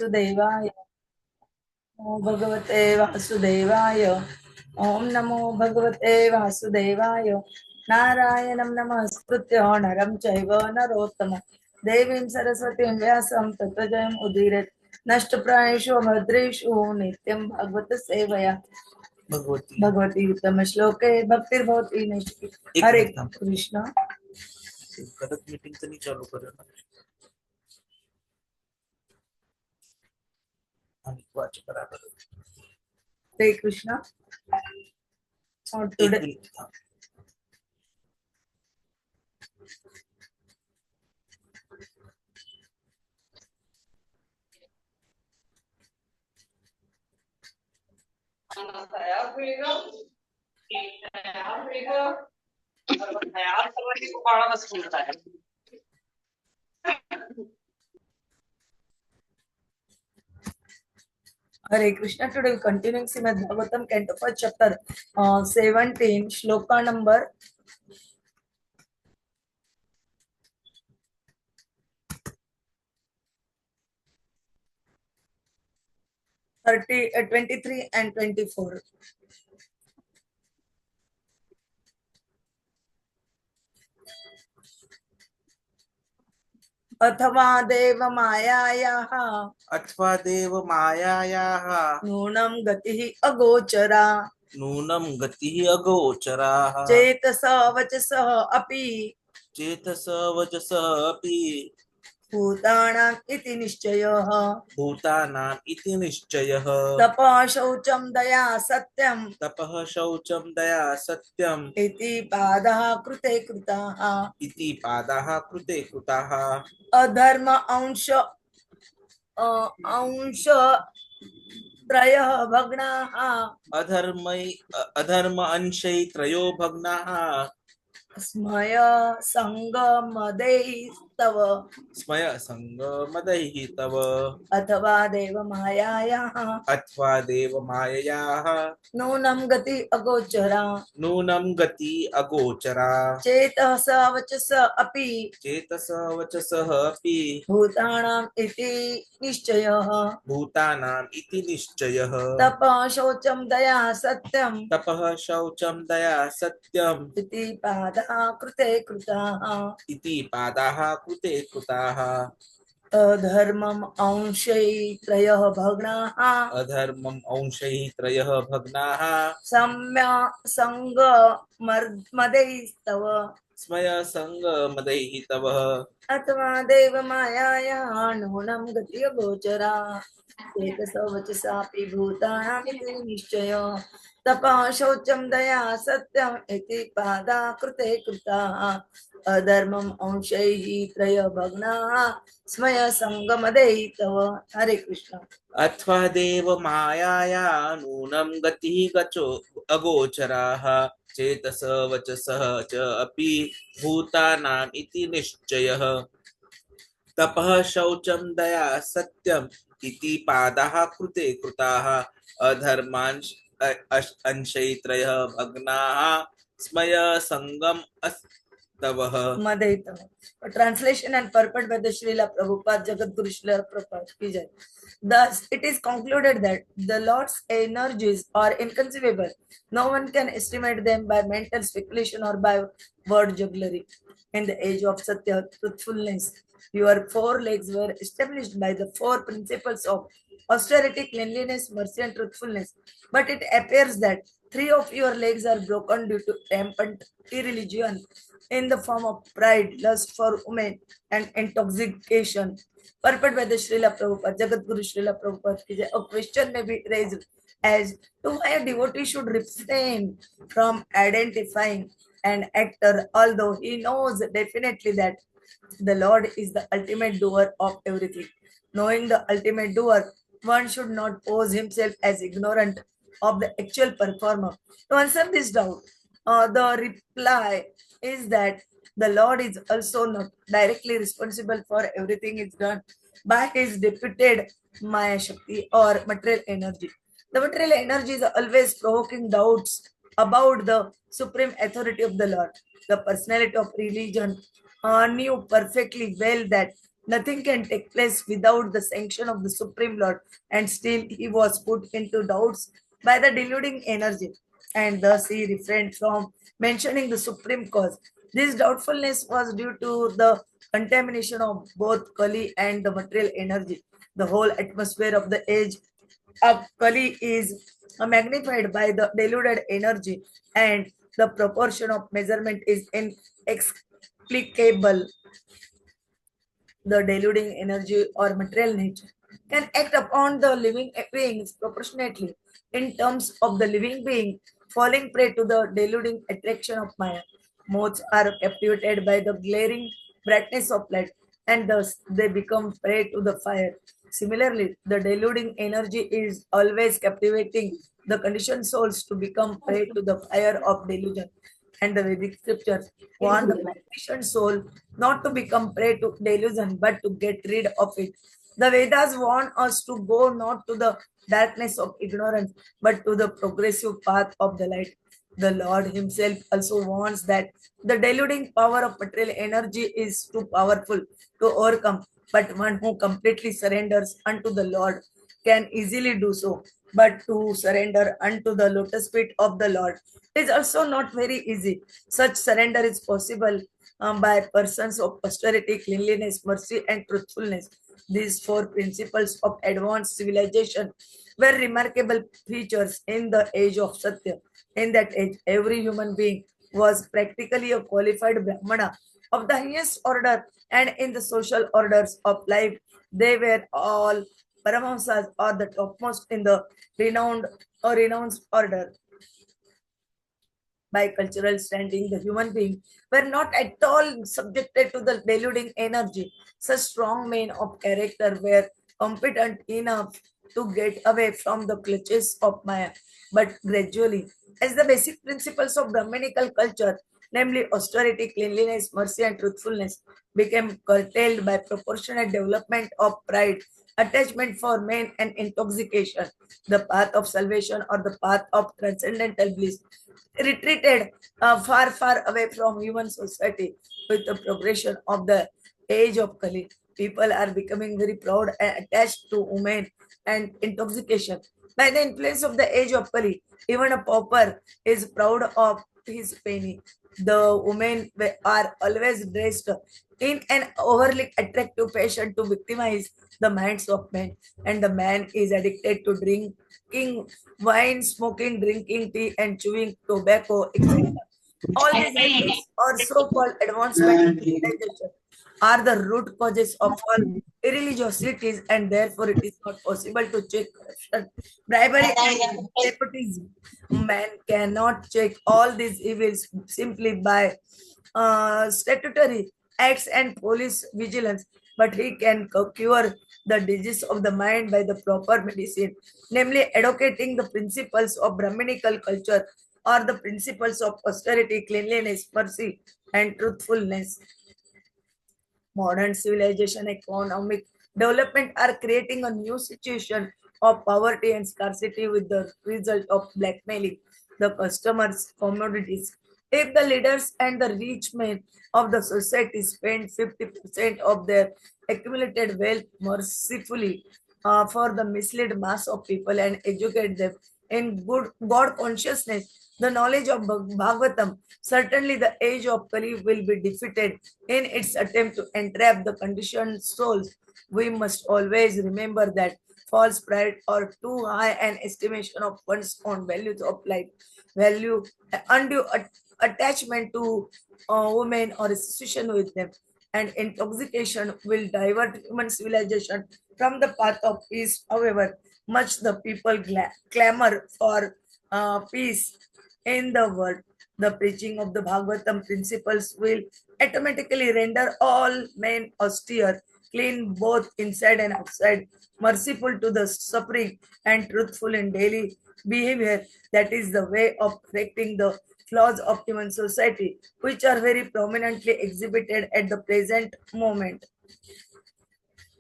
वासुदेवाय नमो भगवते वासुदेवाय ओम नमो भगवते वासुदेवाय नारायणं नमस्कृत्य नरं चैव नरोत्तमं देवीं सरस्वतीं व्यासं ततो जयम् उदीरयेत् नष्टप्रायेषु भद्रेषु नित्यं भगवत सेवया भगवती उत्तम श्लोके भक्तिर्भवति नैष्ठिकी। हरे कृष्ण। कदक मीटिंग तो नहीं चालू कर रहा Hare Krishna. Today Hare Krishna. Today we continuing Srimad Bhagavatam, Canto 1, chapter 17, shloka number 23 and 24. अथवा देव मायायाः नूनं गतिः अगोचरा चेतसा वचसः अपि भूतानाम् इति निश्चयः तपः शौचं दया सत्यम् इति पादः कृते कृताः अधर्म अंश त्रयः भग्नाः अधर्म अंशै त्रयो भग्नाः स्मय संगमदैस्तव अथवा देव मायायाः नूनं गति अगोचरा चेतसा वचसः अपि भूतानाम् इति निश्चयः तपः शौचं दया सत्यम् इति पादाः कृते कृताः अधर्मम् अंशै त्रयः भग्नाः सम्य संगमदैस्तव अथवा देव मायायाः नूनं गति अगोचरा चेतसा वचसापि भूतानाम् इति निश्चयो तपः शौचं दया सत्यम् इति पादा कृते कृताः अधर्मम् अंशैः त्रयः भग्नाः स्मय संगमदैस्तव। हरे कृष्ण। अथवा देव मायाया नूनं गतिः अगोचराः चेतस वचसः च अपि भूतानाम् इति निश्चयः तपः शौचं दया सत्यम् इति पादाः कृते कृताः अधर्मांश अंशै त्रयः भग्नाः स्मय संगम Madhaitava. Translation and purport by the Srila Prabhupada, Jagadguru Srila Prabhupada. Thus, it is concluded that the Lord's energies are inconceivable. No one can estimate them by mental speculation or by word jugglery. In the age of Satya, truthfulness, your four legs were established by the four principles of austerity, cleanliness, mercy, and truthfulness. But it appears that three of your legs are broken due to rampant irreligion in the form of pride, lust for women, and intoxication. Purport by the Srila Prabhupada, Jagadguru Srila Prabhupada. A question may be raised as to why a devotee should refrain from identifying an actor, although he knows definitely that the Lord is the ultimate doer of everything. Knowing the ultimate doer, one should not pose himself as ignorant of the actual performer. To answer this doubt, the reply is that the Lord is also not directly responsible for everything is done by his deputed māyā-śakti or material energy. The material energy is always provoking doubts about the supreme authority of the Lord. The personality of religion knew perfectly well that Nothing can take place without the sanction of the Supreme Lord, and still he was put into doubts by the deluding energy, and thus he refrained from mentioning the supreme cause. This doubtfulness was due to the contamination of both Kali and the material energy. The whole atmosphere of the age of Kali is magnified by the deluded energy, and the proportion of measurement is inexplicable. The deluding energy or material nature can act upon the living beings proportionately in terms of the living being falling prey to the deluding attraction of Maya. Moths are captivated by the glaring brightness of light, and thus they become prey to the fire. Similarly, the deluding energy is always captivating the conditioned souls to become prey to the fire of delusion. And the Vedic scriptures warn the conditioned soul not to become prey to delusion but to get rid of it. The Vedas warn us to go not to the darkness of ignorance but to the progressive path of the light. The Lord Himself also warns that the deluding power of material energy is too powerful to overcome, but one who completely surrenders unto the Lord can easily do so. But to surrender unto the lotus feet of the Lord is also not very easy. Such surrender is possible by persons of austerity, cleanliness, mercy, and truthfulness. These four principles of advanced civilization were remarkable features in the age of Satya. In that age, every human being was practically a qualified Brahmana of the highest order, and in the social orders of life, they were all Paramahamsas or the topmost in the renowned or renounced order. By cultural standing, the human being were not at all subjected to the deluding energy. Such strong men of character were competent enough to get away from the clutches of Maya. But gradually, as the basic principles of Brahminical culture, namely austerity, cleanliness, mercy, and truthfulness, became curtailed by proportionate development of pride, attachment for men, and intoxication, the path of salvation or the path of transcendental bliss retreated far, far away from human society. With the progression of the age of Kali, people are becoming very proud and attached to women and intoxication. By the influence of the age of Kali, even a pauper is proud of his penny. The women are always dressed in an overly attractive fashion to victimize the minds of men, and the man is addicted to drinking wine, smoking, drinking tea, and chewing tobacco, etc. All these habits or so-called advancement in civilization are the root causes of all irreligiosities, and therefore it is not possible to check corruption, bribery, and nepotism. Man cannot check all these evils simply by statutory acts and police vigilance, but he can cure the disease of the mind by the proper medicine, namely educating the principles of Brahminical culture or the principles of austerity, cleanliness, mercy, and truthfulness. Modern civilization, economic development are creating a new situation of poverty and scarcity with the result of blackmailing the customers' commodities. If the leaders and the rich men of the society spend 50% of their accumulated wealth mercifully for the misled mass of people and educate them in good God consciousness, the knowledge of Bhagavatam, certainly the age of Kali will be defeated in its attempt to entrap the conditioned souls. We must always remember that false pride or too high an estimation of one's own values of life, value, undue attachment to women or association with them, and intoxication will divert human civilization from the path of peace. However much the people clamor for peace in the world, the preaching of the Bhagavatam principles will automatically render all men austere, clean both inside and outside, merciful to the suffering, and truthful in daily behavior. That is the way of correcting the flaws of human society, which are very prominently exhibited at the present moment.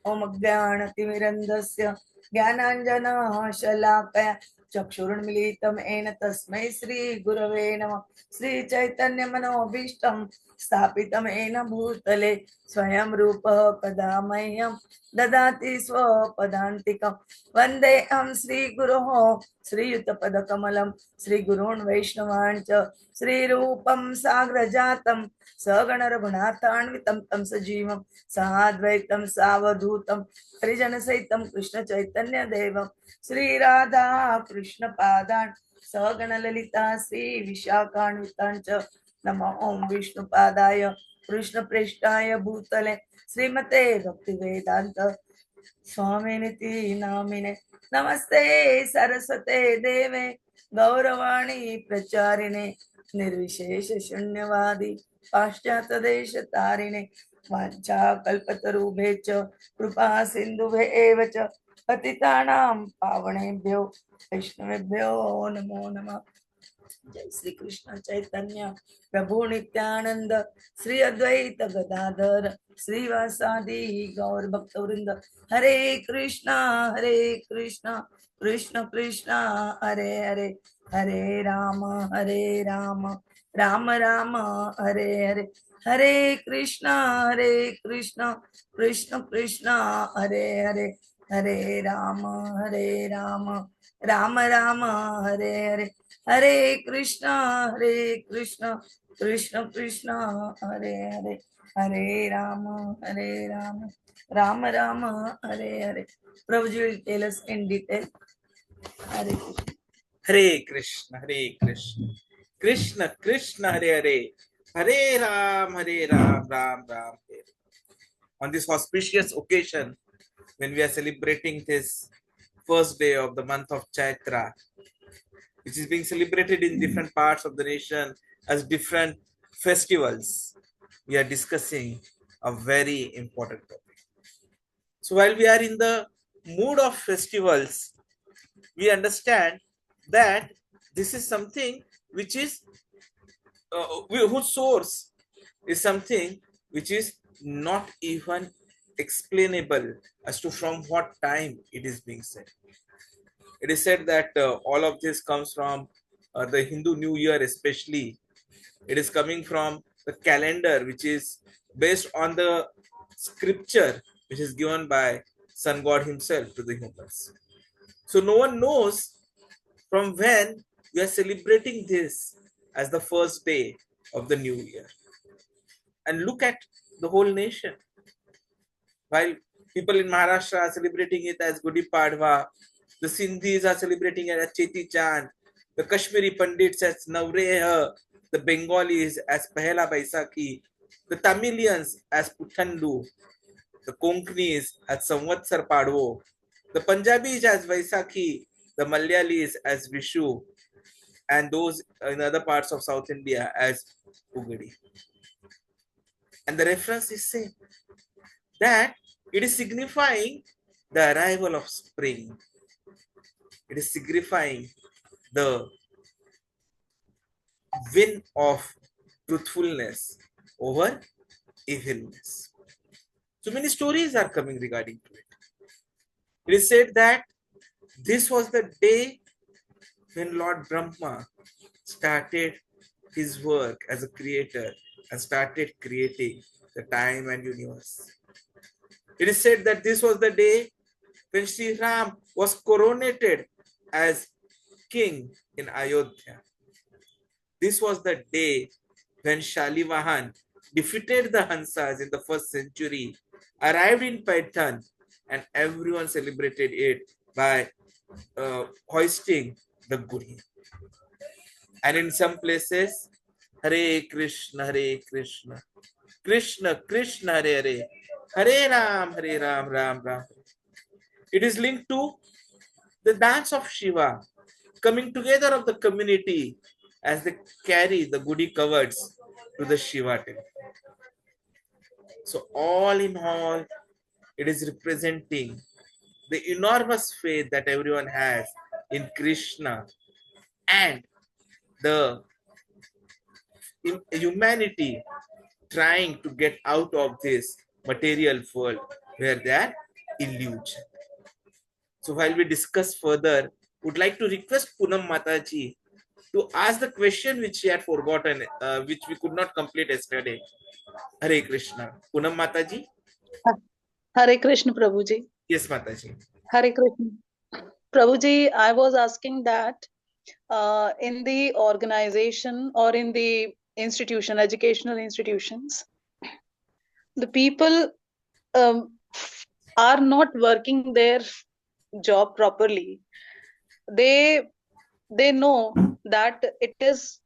ओम ज्ञानतिमिरन्धस्य ज्ञानाञ्जनः शलाकया चक्षुरुन्मीलितं येन तस्मै श्रीगुरवे नमः। श्रीचैतन्यमनोभीष्टं स्थापितमेन भूतले स्वयं रूपः कदा मह्यं ददाति स्वपदान्तिकं वन्देऽहं श्रीगुरोः श्रीयुतपदकमलं श्रीगुरून् वैष्णवान् च श्रीरूपं साग्रजातं सगणरघुनाथान्वितं तं सजीवं साद्वैतं सावधूतं हरिजनसहितं कृष्णचैतन्यदेवं श्रीराधा कृष्णपादान् सगणललिता श्रीविशाखान्वितां च नमो ॐ विष्णुपादाय कृष्णप्रेष्ठाय भूतले श्रीमते भक्तिवेदान्त स्वामिनिति नामिने नमस्ते सरस्वते देवे गौरवाणी प्रचारिणे निर्विशेष शून्यवादी पाश्चात्यदेशतारिणे वाञ्छाकल्पतरुभ्यश्च कृपा सिन्धुभ्येव च पतितानां पावनेभ्यो वैष्णवेभ्यो नमो नमः। जय श्री कृष्ण चैतन्य प्रभु नित्यानंद श्री अद्वैत गदाधर श्रीवासादि गौर भक्तवृंद हरे Krishna Krishna Krishna Hare Hare Hare Ram Ram Ram Hare Hare Hare Krishna Krishna Krishna Hare Hare Hare Ram Ram Ram Hare Hare Hare Krishna Krishna Krishna Hare Hare Hare Ram Ram Hare Hare. Prabhuji will tell us in detail. Hare Krishna. Hare Krishna, Hare Krishna, Krishna Krishna, Hare Hare, Hare Ram, Ram Ram, Hare. On this auspicious occasion, when we are celebrating this first day of the month of Chaitra, which is being celebrated in different parts of the nation as different festivals, we are discussing a very important topic. So while we are in the mood of festivals, we understand that this is something which is whose source is something which is not even explainable as to from what time it is being said. It is said that all of this comes from the Hindu New Year, especially. It is coming from the calendar, which is based on the scripture which is given by Sun God himself to the humans. So no one knows from when we are celebrating this as the first day of the new year. And look at the whole nation. While people in Maharashtra are celebrating it as Gudi Padwa, the Sindhis are celebrating it as Cheti Chand, the Kashmiri Pandits as Navreha, the Bengalis as Pehla Baisakhi, the Tamilians as Puthandu, the Konkanis as Samvatsar Padwo, the Punjabis as Vaisakhi, the Malayalis as Vishu, and those in other parts of South India as Ugadi. And the reference is same, that it is signifying the arrival of spring. It is signifying the win of truthfulness over evilness. So many stories are coming regarding to it. It is said that this was the day when Lord Brahma started his work as a creator and started creating the time and universe. It is said that this was the day when Sri Ram was coronated as king in Ayodhya. This was the day when Shalivahan defeated the Hansas in the 1st century, arrived in Paithan, and everyone celebrated it by hoisting the Gudi. And in some places, Hare Krishna, Krishna Krishna, Hare Ram, Ram Ram. It is linked to the dance of Shiva, coming together of the community as they carry the Gudi coverts to the Shiva temple. So all in all, it is representing the enormous faith that everyone has in Krishna and the humanity trying to get out of this material world where they are illusion. So while we discuss further, would like to request Poonam Mataji to ask the question which she had forgotten, which we could not complete yesterday. Hare Krishna. Poonam Mataji? Hare Krishna, Prabhuji. Yes, Mataji. Hare Krishna. Prabhuji, I was asking that in the organization or in the institution, educational institutions, the people are not working their job properly. They know that it is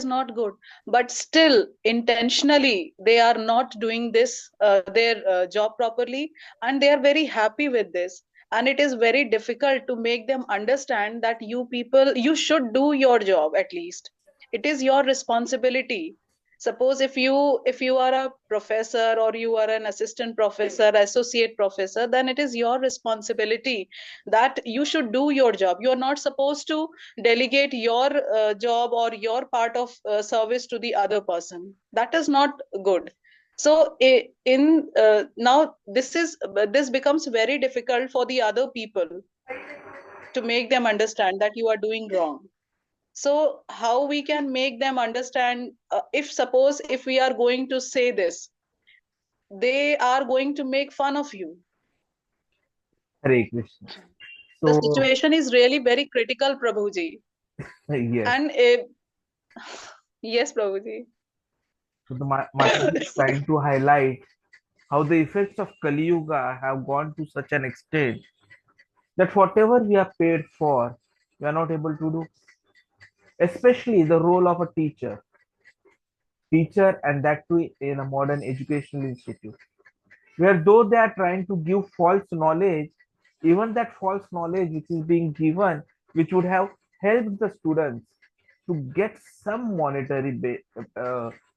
not good, but still intentionally they are not doing this their job properly, and they are very happy with this, and it is very difficult to make them understand that you people, you should do your job. At least it is your responsibility. Suppose if you are a professor, or you are an assistant professor, associate professor, then it is your responsibility that you should do your job. You are not supposed to delegate your job or your part of service to the other person. That is not good. So in now this becomes very difficult for the other people to make them understand that you are doing wrong. So how we can make them understand, if suppose if we are going to say this, they are going to make fun of you. Hare Krishna. The So, situation is really very critical, Prabhuji. yes. And yes, Prabhuji. So the Mataji is trying to highlight how the effects of Kali Yuga have gone to such an extent that whatever we are paid for, we are not able to do. Especially the role of a teacher, and that too in a modern educational institute, where though they are trying to give false knowledge, even that false knowledge which is being given, which would have helped the students to get some monetary,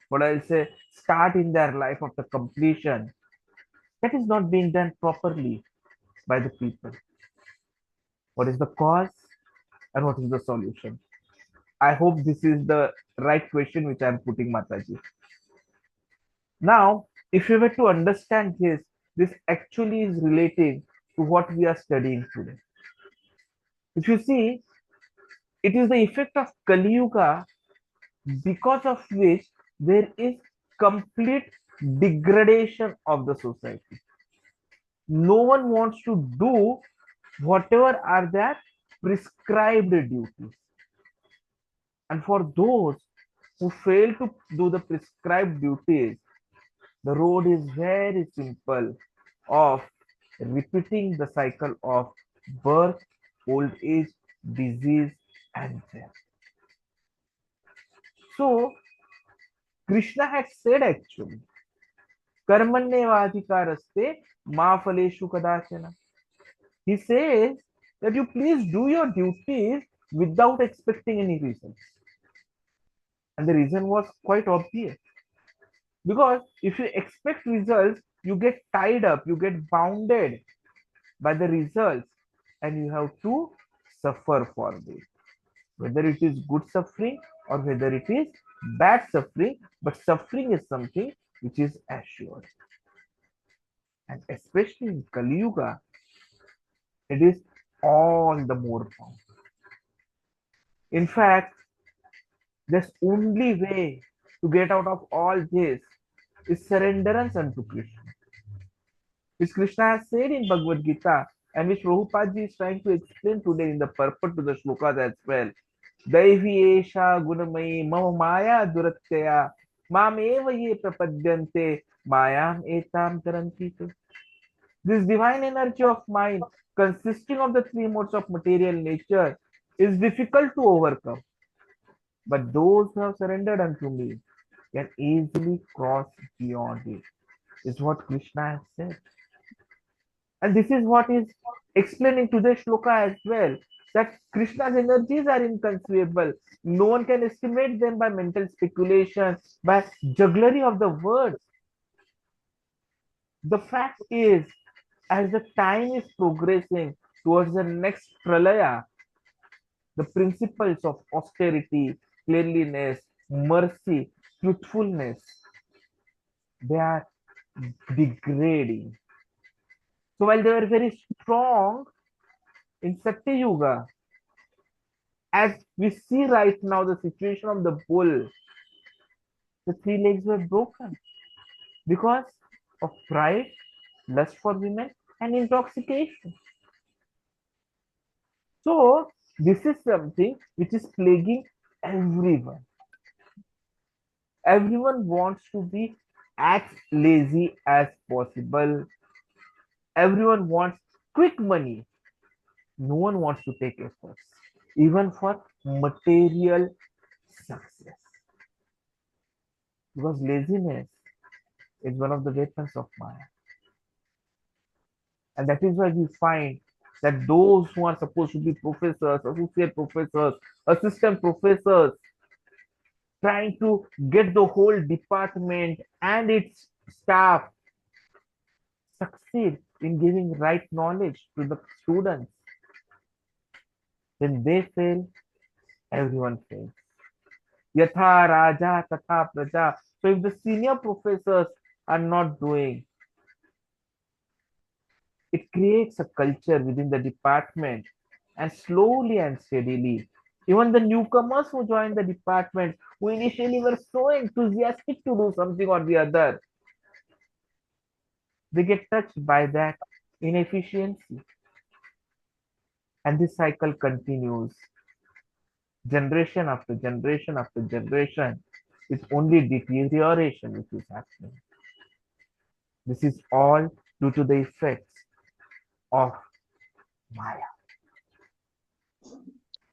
what I'll say, start in their life of the completion, that is not being done properly by the people. What is the cause and what is the solution? I hope this is the right question which I am putting, Mataji. Now, if you were to understand this actually is relating to what we are studying today. If you see, it is the effect of Kali Yuga, because of which there is complete degradation of the society. No one wants to do whatever are their prescribed duties. And for those who fail to do the prescribed duties, the road is very simple of repeating the cycle of birth, old age, disease, and death. So, Krishna had said actually, Karmanyevadhikaraste ma phaleshu kadachana. He says that you please do your duties without expecting any results. And the reason was quite obvious. Because if you expect results, you get tied up, you get bounded by the results, and you have to suffer for this. Whether it is good suffering or whether it is bad suffering, but suffering is something which is assured. And especially in Kali Yuga, it is all the more found. In fact, this only way to get out of all this is surrenderance unto Krishna. Which Krishna has said in Bhagavad Gita, and which Prabhupada is trying to explain today in the purport to the shlokas as well. Daivi esha gunamayi mama maya duratyaya mam eva ye prapadyante mayam etam taranti. This divine energy of mind, consisting of the three modes of material nature, is difficult to overcome. But those who have surrendered unto me can easily cross beyond it, is what Krishna has said. And this is what is explained in today's shloka as well, that Krishna's energies are inconceivable. No one can estimate them by mental speculation, by jugglery of the words. The fact is, as the time is progressing towards the next pralaya, the principles of austerity, cleanliness, mercy, truthfulness, they are degrading. So while they were very strong in Satya Yuga, As we see right now, the situation of the bull, the three legs were broken because of pride, lust for women, and intoxication. So, this is something which is plaguing everyone. Everyone wants to be as lazy as possible. Everyone wants quick money. No one wants to take efforts, even for material success. Because laziness is one of the weapons of Maya. And that is why we find that those who are supposed to be professors, associate professors, assistant professors, trying to get the whole department and its staff succeed in giving right knowledge to the students. When they fail, everyone fails. Yatha Raja Tatha Praja. So if the senior professors are not doing, it creates a culture within the department, and slowly and steadily, even the newcomers who join the department, who initially were so enthusiastic to do something or the other, they get touched by that inefficiency. And this cycle continues generation after generation after generation. It's only deterioration which is happening. This is all due to the effects of Maya.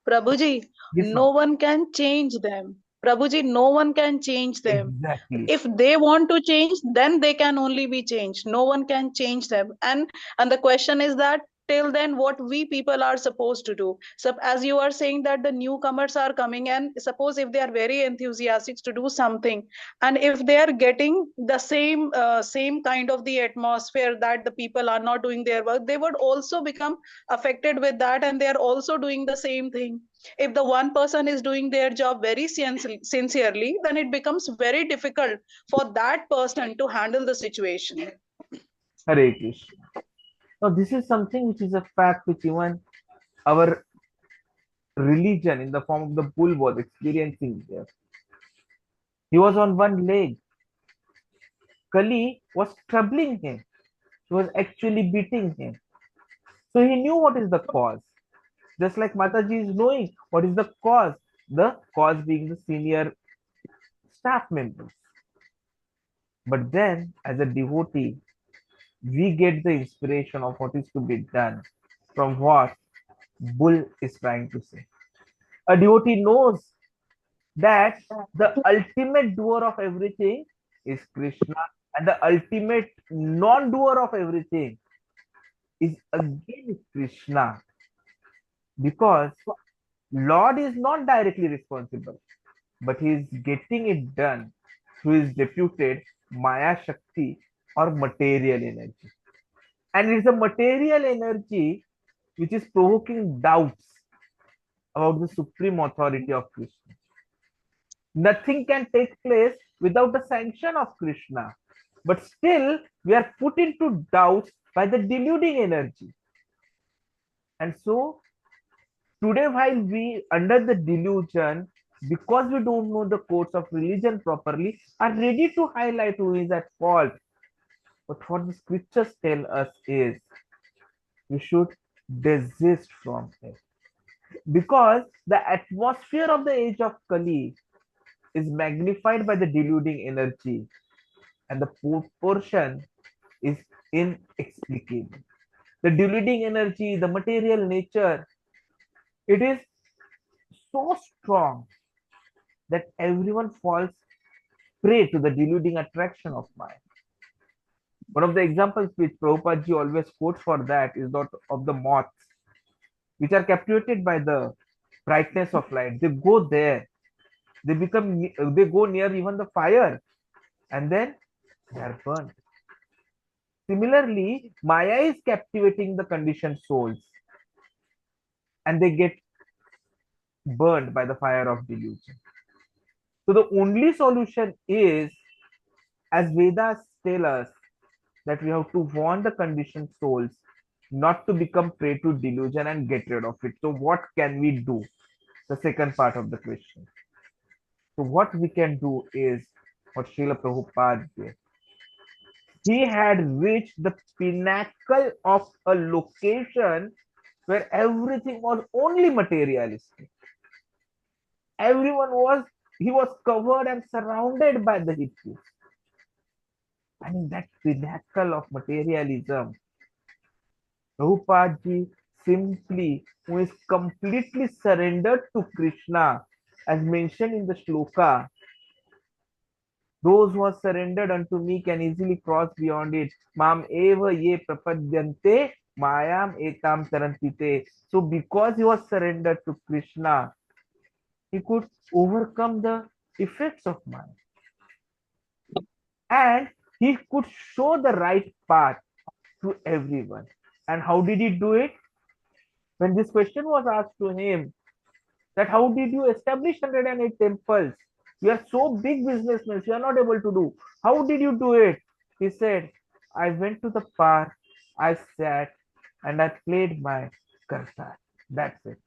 Prabhuji, Yes, no one can change them. Prabhuji, no one can change them. exactly. If they want to change, then they can only be changed. No one can change them. And the question is that till then, what we people are supposed to do. So as you are saying that the newcomers are coming, and suppose if they are very enthusiastic to do something, and if they are getting the same kind of the atmosphere that the people are not doing their work, they would also become affected with that, and they are also doing the same thing. If the one person is doing their job very sincerely, then it becomes very difficult for that person to handle the situation. Hare Krishna. Now, this is something which is a fact which even our religion in the form of the bull was experiencing there. He was on one leg. Kali was troubling him. She was actually beating him. So he knew what is the cause. Just like Mataji is knowing what is the cause being the senior staff members. But then, as a devotee, we get the inspiration of what is to be done from what Bull is trying to say. A devotee knows that the ultimate doer of everything is Krishna, and the ultimate non-doer of everything is again Krishna, because Lord is not directly responsible, but he is getting it done through his deputed māyā-śakti or material energy. And it is a material energy which is provoking doubts about the supreme authority of Krishna. Nothing can take place without the sanction of Krishna. But still, we are put into doubts by the deluding energy. And so, today, while we, under the delusion, because we don't know the codes of religion properly, are ready to highlight who is at fault. But what the scriptures tell us is, we should desist from it. Because the atmosphere of the age of Kali is magnified by the deluding energy, and the portion is inexplicable. The deluding energy, the material nature, it is so strong that everyone falls prey to the deluding attraction of mind. One of the examples which Prabhupada ji always quotes for that is that of the moths, which are captivated by the brightness of light. They go there, they go near even the fire, and then they are burned. Similarly, Maya is captivating the conditioned souls, and they get burned by the fire of delusion. So the only solution is, as Vedas tell us, that we have to warn the conditioned souls not to become prey to delusion and get rid of it. So what can we do? the second part of the question. So what we can do is what Srila Prabhupada did. He had reached the pinnacle of a location where everything was only materialistic. He was covered and surrounded by the hippies. And in that pinnacle of materialism, Prabhupada ji simply, who is completely surrendered to Krishna, as mentioned in the shloka, those who are surrendered unto me can easily cross beyond it. Mam eva ye prapadyante mayam etam tarantite. So because he was surrendered to Krishna, he could overcome the effects of Maya. And he could show the right path to everyone. And how did he do it? When this question was asked to him, that how did you establish 108 temples? You are so big businessmen, you are not able to do. How did you do it? He said, I went to the park, I sat, and I played my kartar. That's it.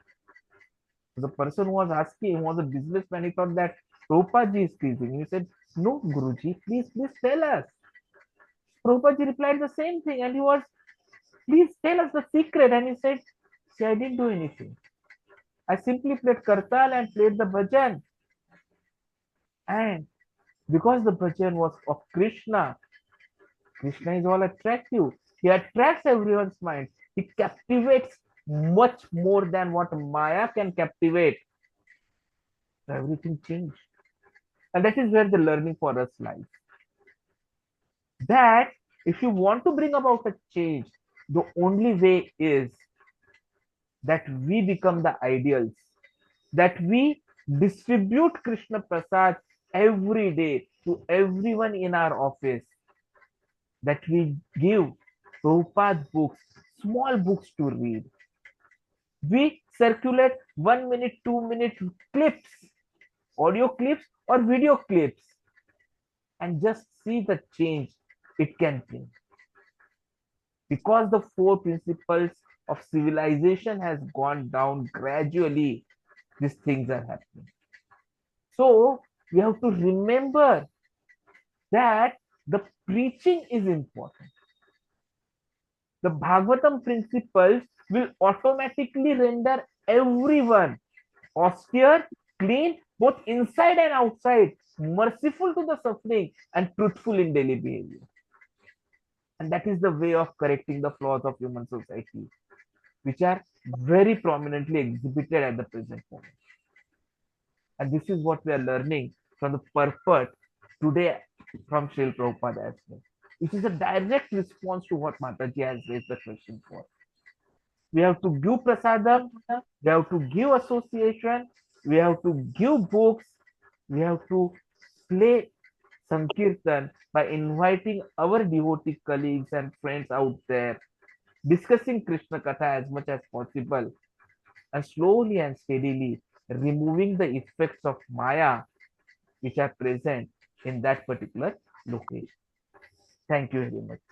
The person who was asking, who was a businessman, he thought that Prabhupada is teasing. He said, no, Guruji, please tell us. Prabhupada replied the same thing, and he was, please tell us the secret. And he said, see, I didn't do anything. I simply played kartal and played the bhajan. And because the bhajan was of Krishna, Krishna is all attractive. He attracts everyone's mind. He captivates much more than what Maya can captivate. So everything changed. And that is where the learning for us lies. That if you want to bring about a change, the only way is that we become the ideals, that we distribute Krishna Prasad every day to everyone in our office, that we give Prabhupada books, small books to read. We circulate 1 minute, 2 minute clips, audio clips or video clips, and just see the change it can bring. Because the 4 principles of civilization has gone down gradually, these things are happening. So we have to remember that the preaching is important. The Bhagavatam principles will automatically render everyone austere, clean, both inside and outside, merciful to the suffering, and truthful in daily behavior. And that is the way of correcting the flaws of human society, which are very prominently exhibited at the present moment. And this is what we are learning from the purport today from Srila Prabhupada as well. It is a direct response to what Mataji has raised the question for. We have to give prasadam, we have to give association, we have to give books, we have to play Sankirtan by inviting our devotee colleagues and friends out there, discussing Krishna Katha as much as possible, and slowly and steadily removing the effects of Maya which are present in that particular location. Thank you very much.